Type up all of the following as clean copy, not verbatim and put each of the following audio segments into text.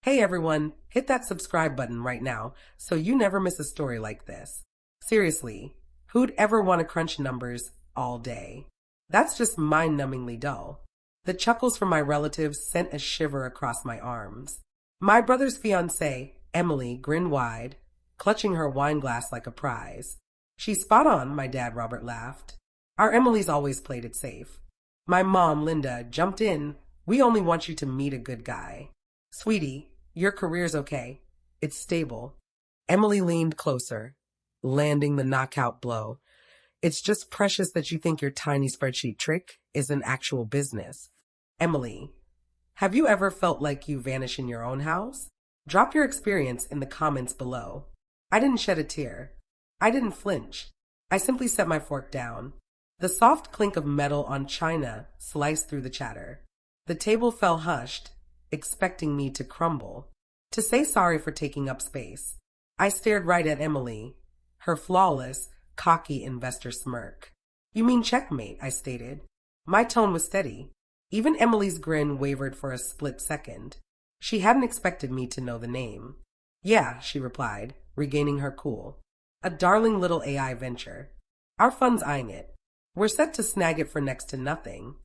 Hey everyone, hit that subscribe button right now so you never miss a story like this. Seriously, who'd ever want to crunch numbers all day? That's just mind-numbingly dull. The chuckles from my relatives sent a shiver across my arms. My brother's fiancée, Emily, grinned wide, clutching her wine glass like a prize. She's spot on, my dad Robert laughed. Our Emily's always played it safe. My mom, Linda, jumped in. We only want you to meet a good guy. Sweetie, your career's okay. It's stable. Emily leaned closer, landing the knockout blow. It's just precious that you think your tiny spreadsheet trick is an actual business. Emily, have you ever felt like you vanish in your own house? Drop your experience in the comments below. I didn't shed a tear. I didn't flinch. I simply set my fork down. The soft clink of metal on china sliced through the chatter. The table fell hushed, expecting me to crumble, to say sorry for taking up space. I stared right at Emily, her flawless, cocky investor smirk. You mean checkmate, I stated. My tone was steady. Even Emily's grin wavered for a split second. She hadn't expected me to know the name. Yeah, she replied, regaining her cool. A darling little AI venture. Our fund's eyeing it. We're set to snag it for next to nothing.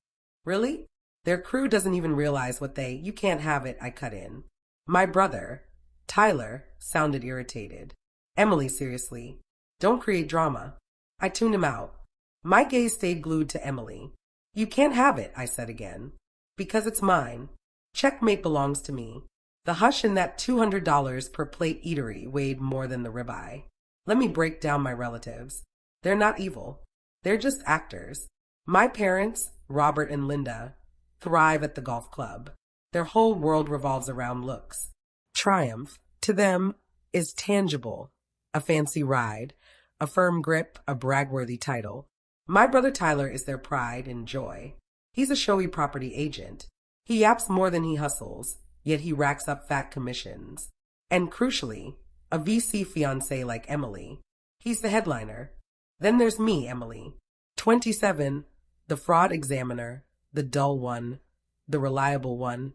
Really? Their crew doesn't even realize what you can't have it, I cut in. My brother, Tyler, sounded irritated. Emily, seriously. Don't create drama. I tuned him out. My gaze stayed glued to Emily. You can't have it, I said again. Because it's mine. Checkmate belongs to me. The hush in that $200 per plate eatery weighed more than the ribeye. Let me break down my relatives. They're not evil. They're just actors. My parents, Robert and Linda, thrive at the golf club. Their whole world revolves around looks. Triumph, to them, is tangible. A fancy ride, a firm grip, a brag-worthy title. My brother Tyler is their pride and joy. He's a showy property agent. He yaps more than he hustles, yet he racks up fat commissions. And crucially, a VC fiancée like Emily. He's the headliner. Then there's me, Emily. 27, the fraud examiner, the dull one, the reliable one,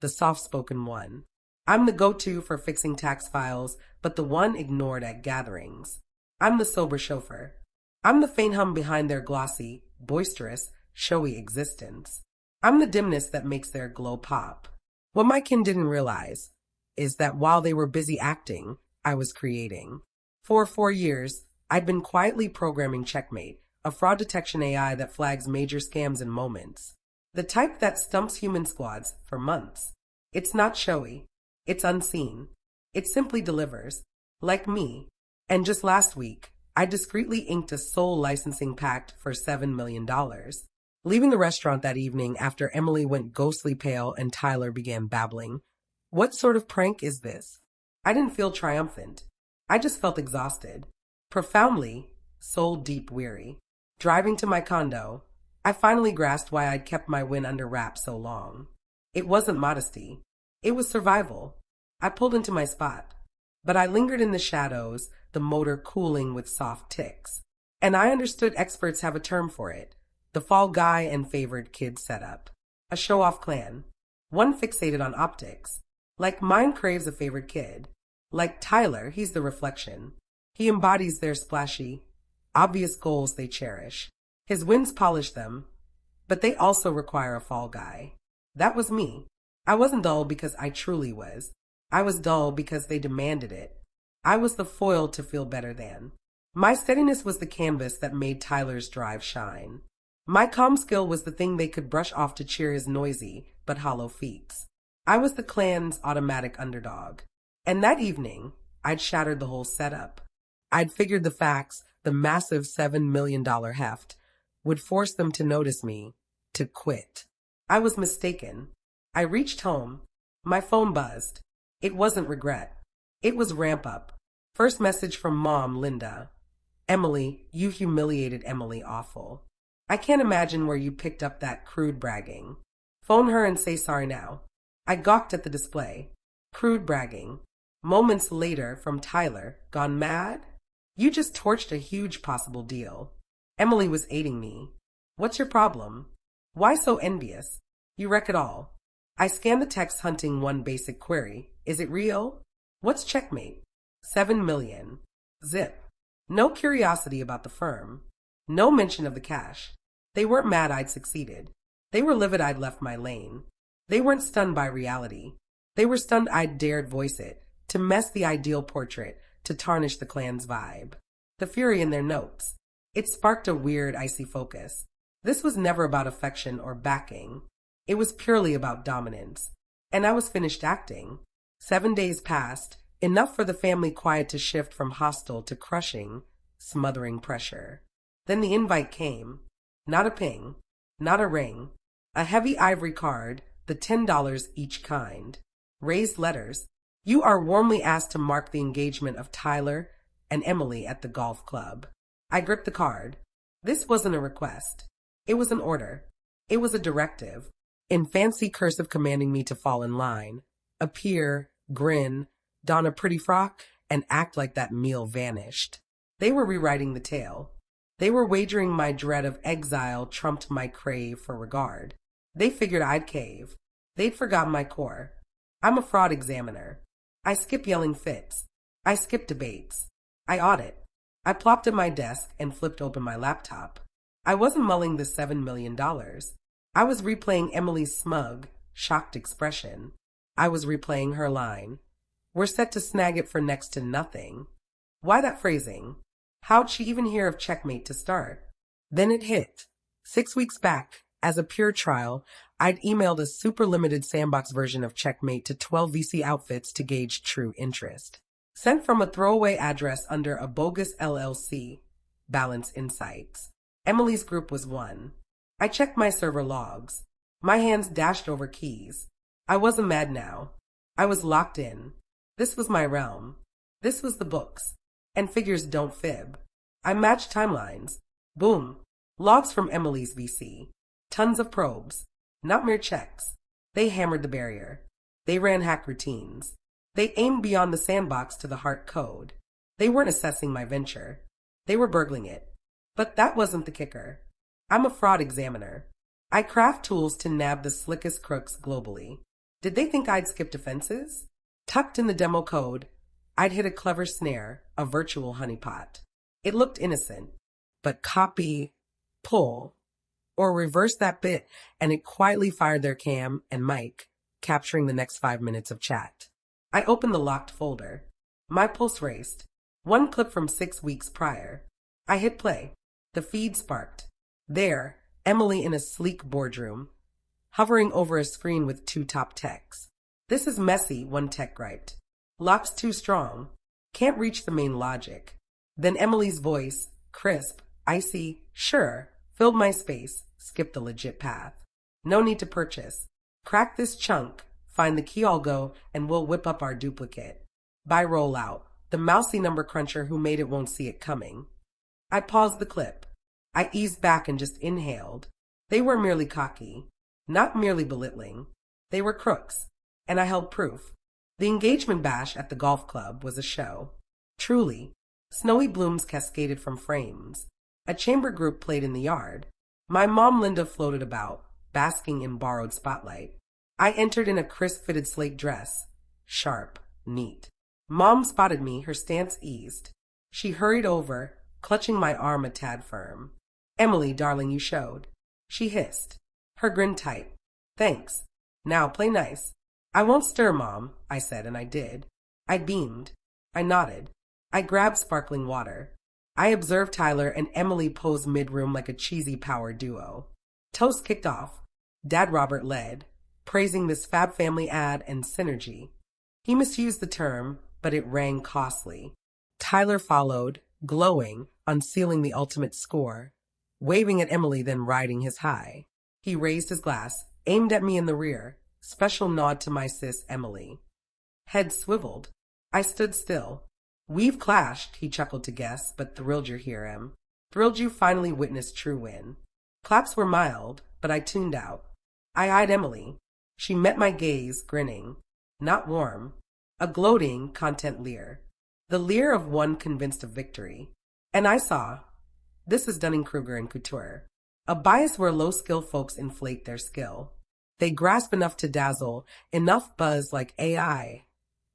the soft-spoken one. I'm the go-to for fixing tax files, but the one ignored at gatherings. I'm the sober chauffeur. I'm the faint hum behind their glossy, boisterous, showy existence. I'm the dimness that makes their glow pop. What my kin didn't realize is that while they were busy acting, I was creating. For 4 years, I'd been quietly programming Checkmate, a fraud detection AI that flags major scams in moments. The type that stumps human squads for months. It's not showy. It's unseen. It simply delivers. Like me. And just last week, I discreetly inked a sole licensing pact for $7 million. Leaving the restaurant that evening after Emily went ghostly pale and Tyler began babbling. What sort of prank is this? I didn't feel triumphant. I just felt exhausted. Profoundly, soul-deep weary. Driving to my condo, I finally grasped why I'd kept my win under wraps so long. It wasn't modesty. It was survival. I pulled into my spot. But I lingered in the shadows, the motor cooling with soft ticks. And I understood experts have a term for it. The fall guy and favored kid setup. A show-off clan. One fixated on optics. Like mine craves a favored kid. Like Tyler, he's the reflection. He embodies their splashy, obvious goals they cherish. His wins polish them, but they also require a fall guy. That was me. I wasn't dull because I truly was. I was dull because they demanded it. I was the foil to feel better than. My steadiness was the canvas that made Tyler's drive shine. My calm skill was the thing they could brush off to cheer his noisy but hollow feats. I was the clan's automatic underdog. And that evening, I'd shattered the whole setup. I'd figured the facts, the massive $7 million heft, would force them to notice me, to quit. I was mistaken. I reached home. My phone buzzed. It wasn't regret. It was ramp up. First message from Mom, Linda. Emily, you humiliated Emily awful. I can't imagine where you picked up that crude bragging. Phone her and say sorry now. I gawked at the display. Crude bragging. Moments later from Tyler, gone mad? You just torched a huge possible deal. Emily was aiding me. What's your problem? Why so envious? You wreck it all. I scanned the text hunting one basic query. Is it real? What's checkmate? 7 million. Zip. No curiosity about the firm. No mention of the cash. They weren't mad I'd succeeded. They were livid I'd left my lane. They weren't stunned by reality. They were stunned I'd dared voice it, to mess the ideal portrait, to tarnish the clan's vibe. The fury in their notes. It sparked a weird, icy focus. This was never about affection or backing. It was purely about dominance. And I was finished acting. 7 days passed, enough for the family quiet to shift from hostile to crushing, smothering pressure. Then the invite came. Not a ping, not a ring. A heavy ivory card, the $10 each kind. Raised letters. You are warmly asked to mark the engagement of Tyler and Emily at the golf club. I gripped the card. This wasn't a request. It was an order. It was a directive. In fancy cursive commanding me to fall in line, appear, grin, don a pretty frock, and act like that meal vanished. They were rewriting the tale. They were wagering my dread of exile trumped my crave for regard. They figured I'd cave. They'd forgotten my core. I'm a fraud examiner. I skip yelling fits. I skip debates. I audit. I plopped at my desk and flipped open my laptop. I wasn't mulling the $7 million. I was replaying Emily's smug, shocked expression. I was replaying her line. We're set to snag it for next to nothing. Why that phrasing? How'd she even hear of checkmate to start? Then it hit. 6 weeks back, as a pure trial, I'd emailed a super limited sandbox version of checkmate to 12 VC outfits to gauge true interest. Sent from a throwaway address under a bogus LLC. Balance Insights. Emily's group was one. I checked my server logs. My hands dashed over keys. I wasn't mad now. I was locked in. This was my realm. This was the books. And figures don't fib. I matched timelines. Boom. Logs from Emily's VC. Tons of probes. Not mere checks. They hammered the barrier. They ran hack routines. They aimed beyond the sandbox to the heart code. They weren't assessing my venture. They were burgling it. But that wasn't the kicker. I'm a fraud examiner. I craft tools to nab the slickest crooks globally. Did they think I'd skip defenses? Tucked in the demo code, I'd hit a clever snare, a virtual honeypot. It looked innocent, but copy, pull, or reverse that bit, and it quietly fired their cam and mic, capturing the next 5 minutes of chat. I opened the locked folder. My pulse raced. One clip from 6 weeks prior. I hit play. The feed sparked. There, Emily in a sleek boardroom, hovering over a screen with 2 top techs. This is messy, one tech griped. Lock's too strong. Can't reach the main logic. Then Emily's voice, crisp, icy, sure, filled my space, skipped the legit path. No need to purchase. Crack this chunk, find the key I'll go, and we'll whip up our duplicate. By rollout, the mousy number cruncher who made it won't see it coming. I paused the clip. I eased back and just inhaled. They were merely cocky, not merely belittling. They were crooks, and I held proof. The engagement bash at the golf club was a show. Truly, snowy blooms cascaded from frames. A chamber group played in the yard. My mom Linda floated about, basking in borrowed spotlight. I entered in a crisp-fitted slate dress. Sharp, neat. Mom spotted me, her stance eased. She hurried over, clutching my arm a tad firm. Emily, darling, you showed. She hissed. Her grin tight. Thanks. Now play nice. I won't stir, Mom, I said, and I did. I beamed. I nodded. I grabbed sparkling water. I observed Tyler and Emily pose mid-room like a cheesy power duo. Toast kicked off. Dad Robert led, praising this Fab Family ad and synergy. He misused the term, but it rang costly. Tyler followed, glowing, unsealing the ultimate score, waving at Emily, then riding his high. He raised his glass, aimed at me in the rear, special nod to my sis Emily. Head swiveled. I stood still. We've clashed, he chuckled to guess, but thrilled you hear him. Thrilled you finally witnessed true win. Claps were mild, but I tuned out. I eyed Emily. She met my gaze, grinning. Not warm. A gloating, content leer. The leer of one convinced of victory. And I saw. This is Dunning-Kruger and Couture. A bias where low-skill folks inflate their skill. They grasp enough to dazzle, enough buzz like AI.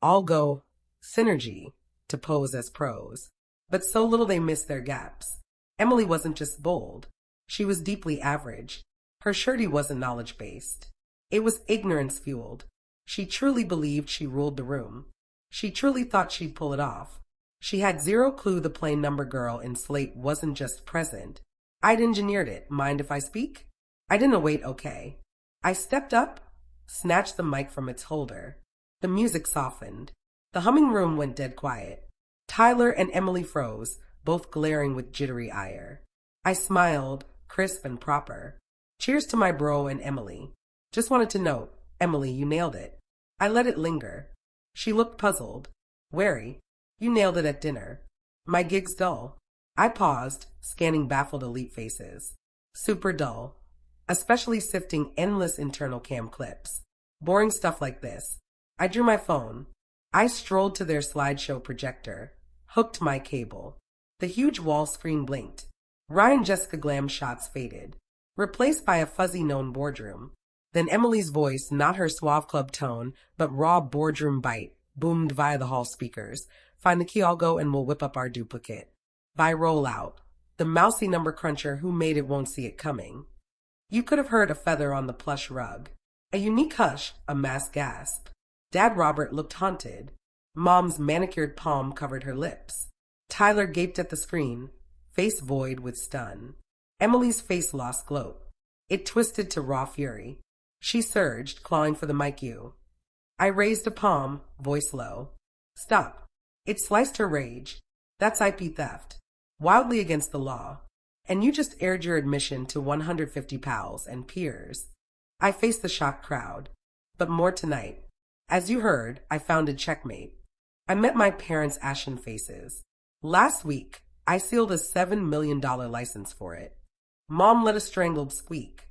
all go synergy to pose as pros, but so little they miss their gaps. Emily wasn't just bold. She was deeply average. Her surety wasn't knowledge-based. It was ignorance-fueled. She truly believed she ruled the room. She truly thought she'd pull it off. She had zero clue the plain number girl in Slate wasn't just present. I'd engineered it. Mind if I speak? I didn't wait, okay. I stepped up, snatched the mic from its holder. The music softened. The humming room went dead quiet. Tyler and Emily froze, both glaring with jittery ire. I smiled, crisp and proper. Cheers to my bro and Emily. Just wanted to note, Emily, you nailed it. I let it linger. She looked puzzled, wary. You nailed it at dinner. My gig's dull. I paused, scanning baffled elite faces. Super dull. Especially sifting endless internal cam clips. Boring stuff like this. I drew my phone. I strolled to their slideshow projector. Hooked my cable. The huge wall screen blinked. Ryan Jessica Glam shots faded. Replaced by a fuzzy known boardroom. Then Emily's voice, not her suave club tone, but raw boardroom bite, boomed via the hall speakers. Find the key, I'll go, and we'll whip up our duplicate. By rollout, the mousy number cruncher who made it won't see it coming. You could have heard a feather on the plush rug. A unique hush, a mass gasp. Dad Robert looked haunted. Mom's manicured palm covered her lips. Tyler gaped at the screen, face void with stun. Emily's face lost gloat. It twisted to raw fury. She surged, clawing for the mic U. I raised a palm, voice low. Stop. It sliced her rage. That's IP theft. Wildly against the law. And you just aired your admission to 150 pals and peers. I faced the shocked crowd. But more tonight. As you heard, I found a checkmate. I met my parents' ashen faces. Last week, I sealed a $7 million license for it. Mom let a strangled squeak.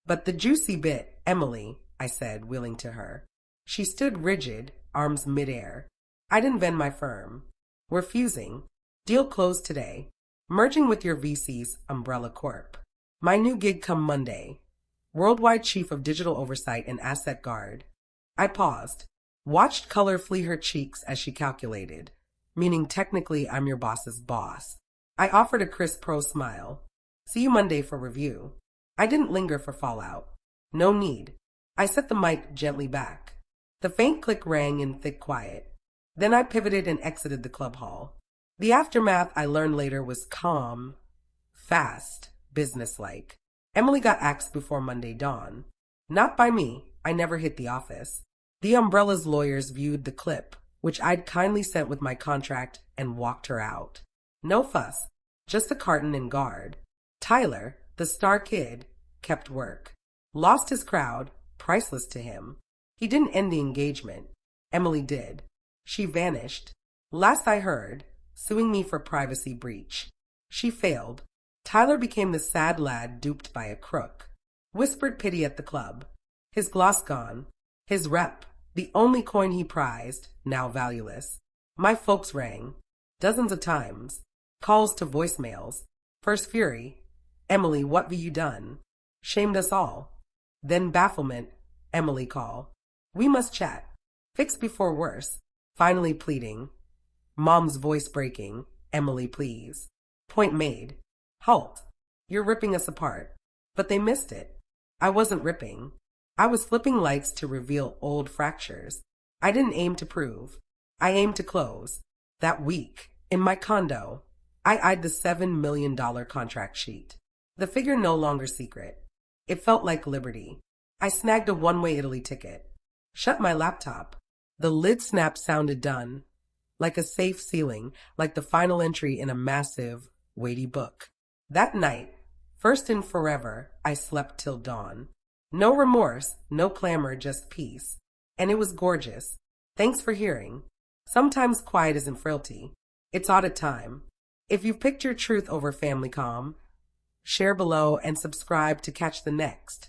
But the juicy bit, Emily, I said, wheeling to her. She stood rigid, arms midair. I didn't vend my firm. We're fusing. Deal closed today. Merging with your VC's Umbrella Corp. My new gig come Monday. Worldwide Chief of Digital Oversight and Asset Guard. I paused. Watched color flee her cheeks as she calculated. Meaning technically I'm your boss's boss. I offered a crisp pro smile. See you Monday for review. I didn't linger for fallout. No need. I set the mic gently back. The faint click rang in thick quiet. Then I pivoted and exited the club hall. The aftermath, I learned later, was calm, fast, businesslike. Emily got axed before Monday dawn. Not by me. I never hit the office. The Umbrella's lawyers viewed the clip, which I'd kindly sent with my contract, and walked her out. No fuss. Just a carton and guard. Tyler, the star kid, kept work. Lost his crowd, priceless to him. He didn't end the engagement. Emily did. She vanished. Last I heard, suing me for privacy breach. She failed. Tyler became the sad lad duped by a crook. Whispered pity at the club. His gloss gone. His rep, the only coin he prized, now valueless. My folks rang. Dozens of times. Calls to voicemails. First fury. Emily, what have you done? Shamed us all. Then bafflement. Emily call. We must chat. Fix before worse. Finally pleading. Mom's voice breaking. Emily, please. Point made. Halt. You're ripping us apart. But they missed it. I wasn't ripping. I was flipping lights to reveal old fractures. I didn't aim to prove. I aimed to close. That week, in my condo, I eyed the $7 million contract sheet. The figure no longer secret. It felt like liberty. I snagged a one-way Italy ticket. Shut my laptop. The lid snap sounded done. Like a safe ceiling, like the final entry in a massive, weighty book. That night, first and forever, I slept till dawn. No remorse, no clamor, just peace. And it was gorgeous. Thanks for hearing. Sometimes quiet isn't frailty. It's audit time. If you've picked your truth over family calm, share below and subscribe to catch the next.